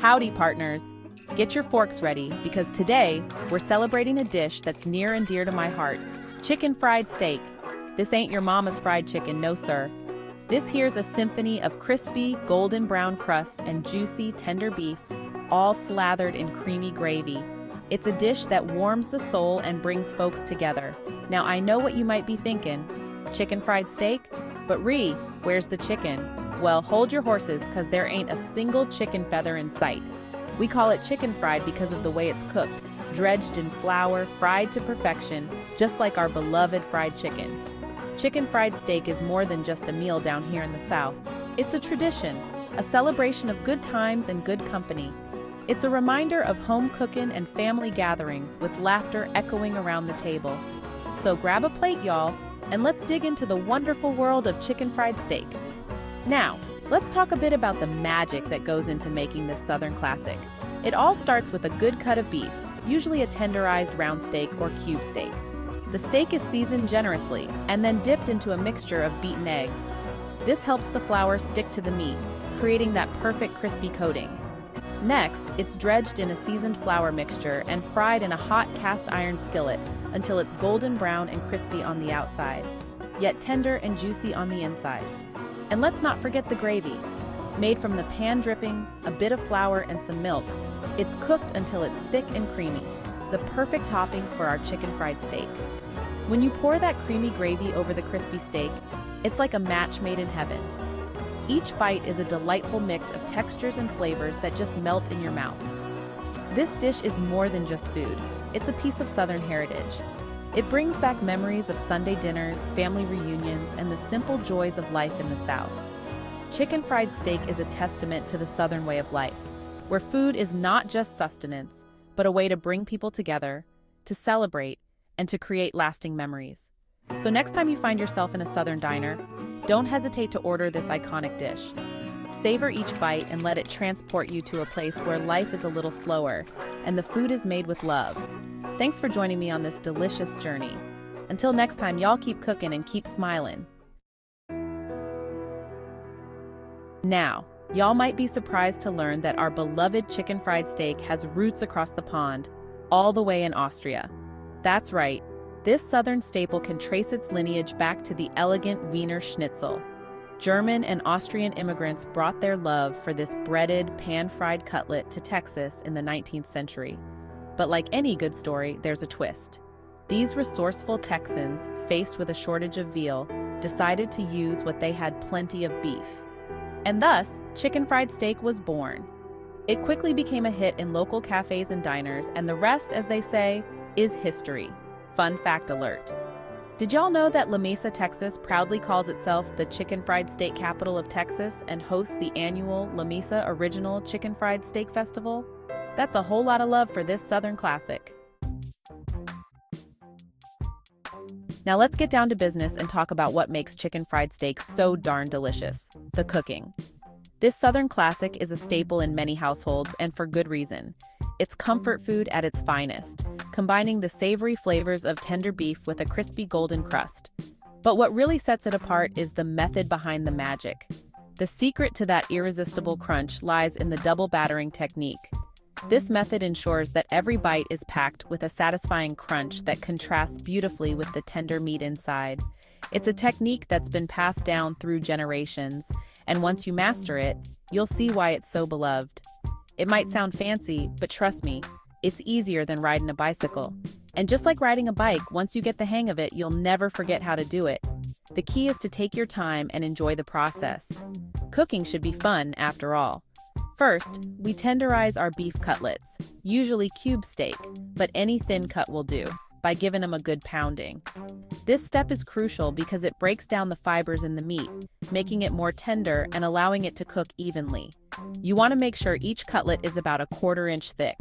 Howdy, partners! Get your forks ready because today we're celebrating a dish that's near and dear to my heart, chicken fried steak. This ain't your mama's fried chicken, no sir. This here's a symphony of crispy, golden brown crust and juicy, tender beef, all slathered in creamy gravy. It's a dish that warms the soul and brings folks together. Now I know what you might be thinking, chicken fried steak? But where's the chicken? Well, hold your horses because there ain't a single chicken feather in sight. We call it chicken fried because of the way it's cooked, dredged in flour, fried to perfection, just like our beloved fried chicken. Chicken fried steak is more than just a meal down here in the South. It's a tradition, a celebration of good times and good company. It's a reminder of home cooking and family gatherings with laughter echoing around the table. So grab a plate, y'all, and let's dig into the wonderful world of chicken fried steak. Now, let's talk a bit about the magic that goes into making this Southern classic. It all starts with a good cut of beef, usually a tenderized round steak or cube steak. The steak is seasoned generously and then dipped into a mixture of beaten eggs. This helps the flour stick to the meat, creating that perfect crispy coating. Next, it's dredged in a seasoned flour mixture and fried in a hot cast iron skillet until it's golden brown and crispy on the outside, yet tender and juicy on the inside. And let's not forget the gravy. Made from the pan drippings, a bit of flour, and some milk, it's cooked until it's thick and creamy, the perfect topping for our chicken fried steak. When you pour that creamy gravy over the crispy steak, it's like a match made in heaven. Each bite is a delightful mix of textures and flavors that just melt in your mouth. This dish is more than just food. It's a piece of Southern heritage. It brings back memories of Sunday dinners, family reunions, and the simple joys of life in the South. Chicken fried steak is a testament to the Southern way of life, where food is not just sustenance, but a way to bring people together, to celebrate, and to create lasting memories. So next time you find yourself in a Southern diner, don't hesitate to order this iconic dish. Savor each bite and let it transport you to a place where life is a little slower and the food is made with love. Thanks for joining me on this delicious journey. Until next time, y'all keep cooking and keep smiling. Now, y'all might be surprised to learn that our beloved chicken fried steak has roots across the pond, all the way in Austria. That's right, this Southern staple can trace its lineage back to the elegant Wiener Schnitzel. German and Austrian immigrants brought their love for this breaded, pan-fried cutlet to Texas in the 19th century. But like any good story, there's a twist. These resourceful Texans, faced with a shortage of veal, decided to use what they had plenty of beef. And thus, chicken fried steak was born. It quickly became a hit in local cafes and diners, and the rest, as they say, is history. Fun fact alert. Did y'all know that La Mesa, Texas proudly calls itself the chicken fried steak capital of Texas and hosts the annual La Mesa Original Chicken Fried Steak Festival? That's a whole lot of love for this Southern classic. Now let's get down to business and talk about what makes chicken fried steak so darn delicious: the cooking. This Southern classic is a staple in many households, and for good reason. It's comfort food at its finest, combining the savory flavors of tender beef with a crispy golden crust. But what really sets it apart is the method behind the magic. The secret to that irresistible crunch lies in the double battering technique. This method ensures that every bite is packed with a satisfying crunch that contrasts beautifully with the tender meat inside. It's a technique that's been passed down through generations, and once you master it, you'll see why it's so beloved. It might sound fancy, but trust me, it's easier than riding a bicycle. And just like riding a bike, once you get the hang of it, you'll never forget how to do it. The key is to take your time and enjoy the process. Cooking should be fun, after all. First, we tenderize our beef cutlets, usually cube steak, but any thin cut will do, by giving them a good pounding. This step is crucial because it breaks down the fibers in the meat, making it more tender and allowing it to cook evenly. You want to make sure each cutlet is about a 1/4 inch thick.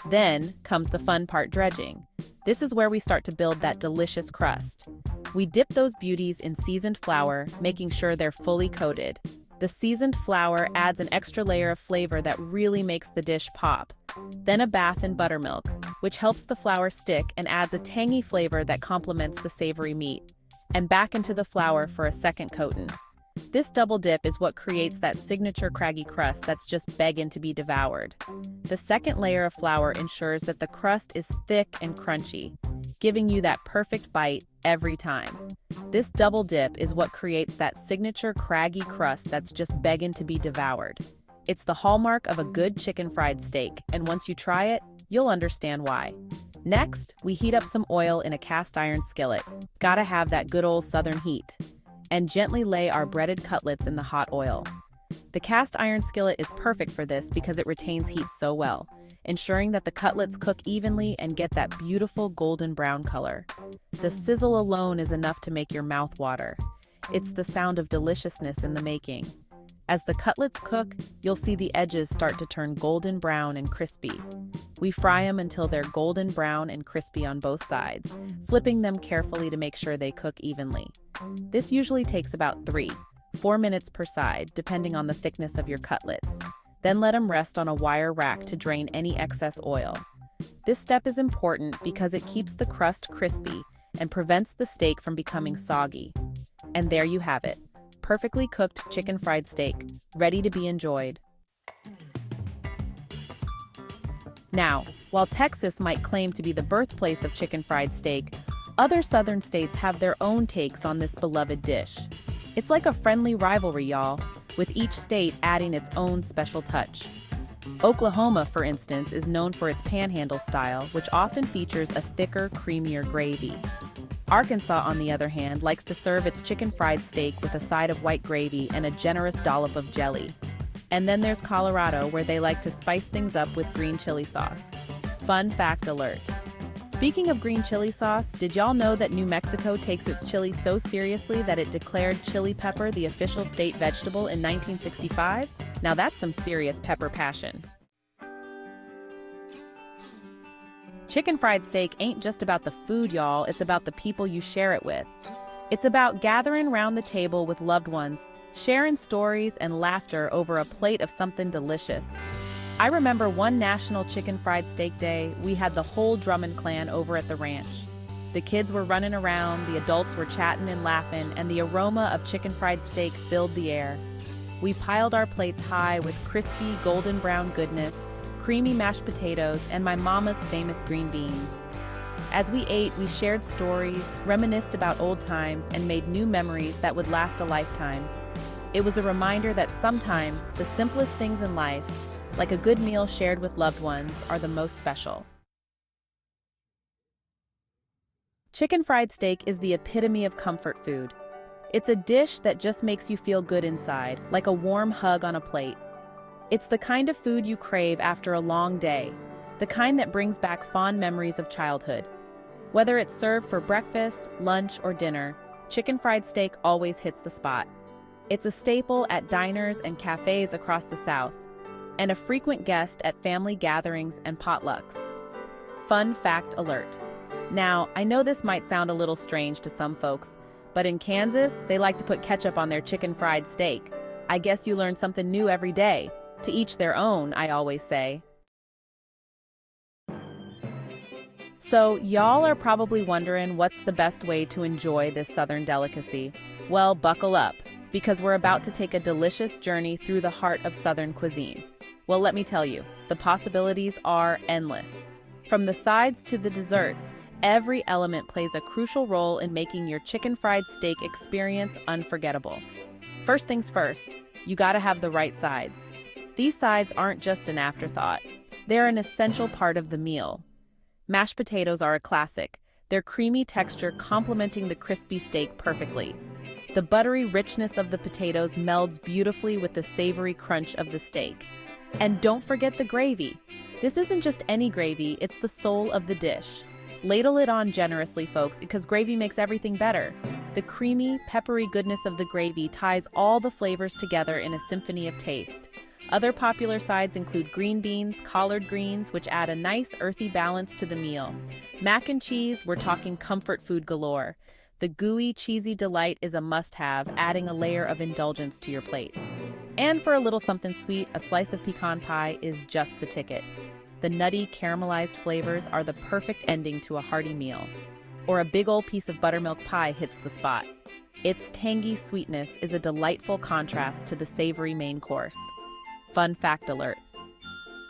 Then comes the fun part: dredging. This is where we start to build that delicious crust. We dip those beauties in seasoned flour, making sure they're fully coated. The seasoned flour adds an extra layer of flavor that really makes the dish pop. Then a bath in buttermilk, which helps the flour stick and adds a tangy flavor that complements the savory meat. And back into the flour for a second coating. This double dip is what creates that signature craggy crust that's just begging to be devoured. The second layer of flour ensures that the crust is thick and crunchy, giving you that perfect bite every time. This double dip is what creates that signature craggy crust that's just begging to be devoured. It's the hallmark of a good chicken fried steak, and once you try it, you'll understand why. Next, we heat up some oil in a cast iron skillet. Gotta have that good old southern heat. And gently lay our breaded cutlets in the hot oil. The cast iron skillet is perfect for this because it retains heat so well, ensuring that the cutlets cook evenly and get that beautiful golden brown color. The sizzle alone is enough to make your mouth water. It's the sound of deliciousness in the making. As the cutlets cook, you'll see the edges start to turn golden brown and crispy. We fry them until they're golden brown and crispy on both sides, flipping them carefully to make sure they cook evenly. This usually takes about 3-4 minutes per side, depending on the thickness of your cutlets. Then let them rest on a wire rack to drain any excess oil. This step is important because it keeps the crust crispy and prevents the steak from becoming soggy. And there you have it. Perfectly cooked chicken fried steak, ready to be enjoyed. Now, while Texas might claim to be the birthplace of chicken fried steak, other southern states have their own takes on this beloved dish. It's like a friendly rivalry, y'all, with each state adding its own special touch. Oklahoma, for instance, is known for its panhandle style, which often features a thicker, creamier gravy. Arkansas, on the other hand, likes to serve its chicken fried steak with a side of white gravy and a generous dollop of jelly. And then there's Colorado, where they like to spice things up with green chili sauce. Fun fact alert. Speaking of green chili sauce, did y'all know that New Mexico takes its chili so seriously that it declared chili pepper the official state vegetable in 1965? Now that's some serious pepper passion. Chicken fried steak ain't just about the food, y'all, it's about the people you share it with. It's about gathering around the table with loved ones, sharing stories and laughter over a plate of something delicious. I remember one National Chicken Fried Steak Day, we had the whole Drummond clan over at the ranch. The kids were running around, the adults were chatting and laughing, and the aroma of chicken fried steak filled the air. We piled our plates high with crispy, golden brown goodness, creamy mashed potatoes, and my mama's famous green beans. As we ate, we shared stories, reminisced about old times, and made new memories that would last a lifetime. It was a reminder that sometimes the simplest things in life, like a good meal shared with loved ones, are the most special. Chicken fried steak is the epitome of comfort food. It's a dish that just makes you feel good inside, like a warm hug on a plate. It's the kind of food you crave after a long day, the kind that brings back fond memories of childhood. Whether it's served for breakfast, lunch, or dinner, chicken fried steak always hits the spot. It's a staple at diners and cafes across the South, and a frequent guest at family gatherings and potlucks. Fun fact alert. Now, I know this might sound a little strange to some folks, but in Kansas, they like to put ketchup on their chicken fried steak. I guess you learn something new every day. To each their own, I always say. So, y'all are probably wondering what's the best way to enjoy this southern delicacy. Well, buckle up, because we're about to take a delicious journey through the heart of southern cuisine. Well, let me tell you, the possibilities are endless. From the sides to the desserts, every element plays a crucial role in making your chicken fried steak experience unforgettable. First things first, you gotta have the right sides. These sides aren't just an afterthought. They're an essential part of the meal. Mashed potatoes are a classic, their creamy texture complementing the crispy steak perfectly. The buttery richness of the potatoes melds beautifully with the savory crunch of the steak. And don't forget the gravy. This isn't just any gravy, it's the soul of the dish. Ladle it on generously, folks, because gravy makes everything better. The creamy, peppery goodness of the gravy ties all the flavors together in a symphony of taste. Other popular sides include green beans, collard greens, which add a nice earthy balance to the meal. Mac and cheese, we're talking comfort food galore. The gooey, cheesy delight is a must-have, adding a layer of indulgence to your plate. And for a little something sweet, a slice of pecan pie is just the ticket. The nutty, caramelized flavors are the perfect ending to a hearty meal. or a big old piece of buttermilk pie hits the spot. Its tangy sweetness is a delightful contrast to the savory main course. Fun fact alert.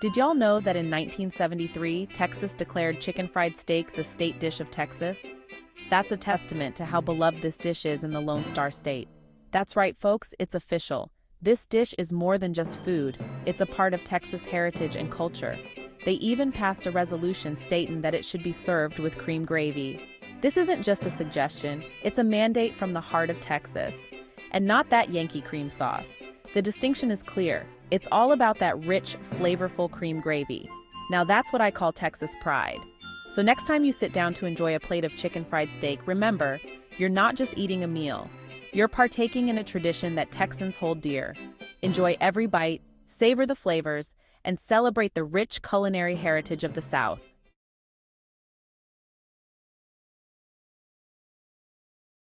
Did y'all know that in 1973, Texas declared chicken fried steak the state dish of Texas? That's a testament to how beloved this dish is in the Lone Star State. That's right, folks, it's official. This dish is more than just food, it's a part of Texas heritage and culture. They even passed a resolution stating that it should be served with cream gravy. This isn't just a suggestion, it's a mandate from the heart of Texas. And not that Yankee cream sauce. The distinction is clear. It's all about that rich, flavorful cream gravy. Now that's what I call Texas pride. So next time you sit down to enjoy a plate of chicken fried steak, remember, you're not just eating a meal. You're partaking in a tradition that Texans hold dear. Enjoy every bite, savor the flavors, and celebrate the rich culinary heritage of the South.